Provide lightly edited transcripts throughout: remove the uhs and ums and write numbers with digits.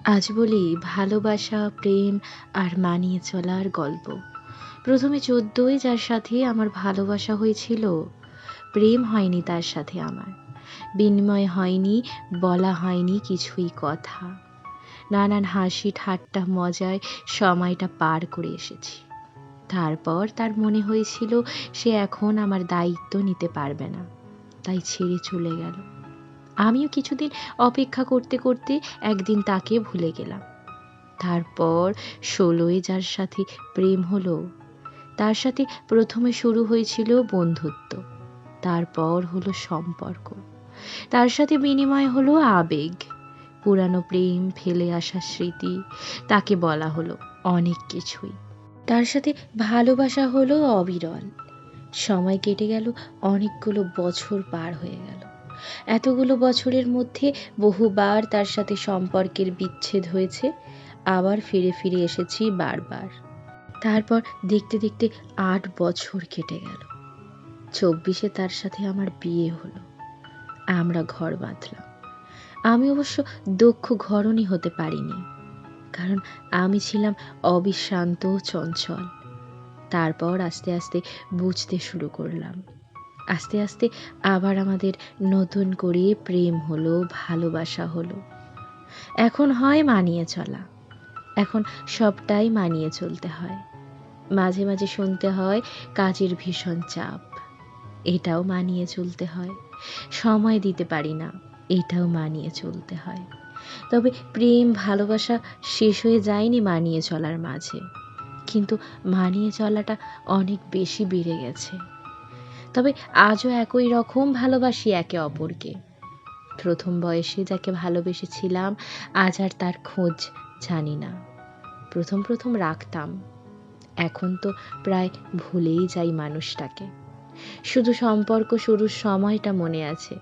আজ বলি ভালোবাসা, প্রেম আর মানিয়ে চলার গল্প। প্রথমে ১৪ই যার সাথে আমার ভালোবাসা হয়েছিল, প্রেম হয়নি তার সাথে আমার। বিনিময় হয়নি, বলা হয়নি কিছুই কথা। নানান হাসি ঠাট্টা মজায় সময়টা পার করে এসেছি। তারপর তার মনে হয়েছিল সে এখন আমার দায়িত্ব নিতে পারবে না, তাই ছেড়ে চলে গেল। আমিও কিছুদিন অপেক্ষা করতে করতে একদিন তাকে ভুলে গেলাম। তারপর ১৬ই যার সাথে প্রেম হলো, তার সাথে প্রথমে শুরু হয়েছিল বন্ধুত্ব, তারপর হলো সম্পর্ক, তার সাথে বিনিময় হলো আবেগ, পুরানো প্রেম, ফেলে আসা স্মৃতি, তাকে বলা হলো অনেক কিছুই। তার সাথে ভালোবাসা হলো অবিরল। সময় কেটে গেল, অনেকগুলো বছর পার হয়ে গেল। এতগুলো বছরের মধ্যে বহুবার তার সাথে সম্পর্কের বিচ্ছেদ হয়েছে, আবার ফিরে ফিরে এসেছি বারবার। তারপর দেখতে দেখতে ৮ বছর কেটে গেল। ২৪-এ তার সাথে আমার বিয়ে হলো, আমরা ঘর বাঁধলাম। আমি অবশ্য দক্ষ ঘরণী হতে পারিনি, কারণ আমি ছিলাম অবিশ্রান্ত চঞ্চল। তারপর আস্তে আস্তে বুঝতে শুরু করলাম। আস্তে আস্তে আবার আমাদের নতুন করে প্রেম হলো, ভালোবাসা হলো। এখন হয় মানিয়ে চলা, এখন সবটাই মানিয়ে চলতে হয়। মাঝে মাঝে শুনতে হয় কাজের ভীষণ চাপ, এটাও মানিয়ে চলতে হয়। সময় দিতে পারি না, এটাও মানিয়ে চলতে হয়। তবে প্রেম ভালোবাসা শেষ হয়ে যায়নি মানিয়ে চলার মাঝে, কিন্তু মানিয়ে চলাটা অনেক বেশি বেড়ে গেছে। তবে আজও একই রকম ভালোবাসি একে অপরকে। প্রথম বয়সে যাকে ভালোবেসেছিলাম, আজ আর তার খোঁজ জানি না। প্রথম প্রথম রাখতাম, এখন তো প্রায় ভুলেই যাই মানুষটাকে। শুধু সম্পর্ক শুরুর সময়টা মনে আছে,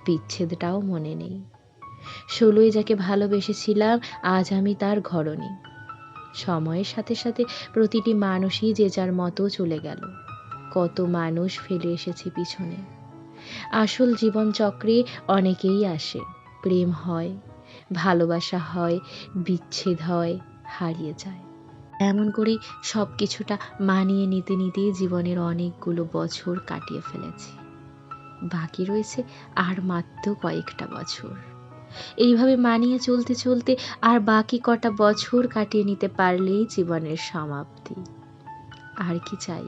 বিচ্ছেদটাও মনে নেই। ১৬ই যাকে ভালোবেসেছিলাম, আজ আমি তার ঘরণী। সময়ের সাথে সাথে প্রতিটি মানুষই যে যার মতো চলে গেল। কত মানুষ ফেলে এসেছে পিছনে। আসল জীবনচক্রে অনেকেই আসে, প্রেম হয়, ভালোবাসা হয়, বিচ্ছেদ হয়, হারিয়ে যায়। এমন করেই সব কিছুটা মানিয়ে নিতে নিতেই জীবনের অনেকগুলো বছর কাটিয়ে ফেলেছি। বাকি রয়েছে আর মাত্র কয়েকটা বছর। এইভাবে মানিয়ে চলতে চলতে আর বাকি কটা বছর কাটিয়ে নিতে পারলেই জীবনের সমাপ্তি। আর কি চাই?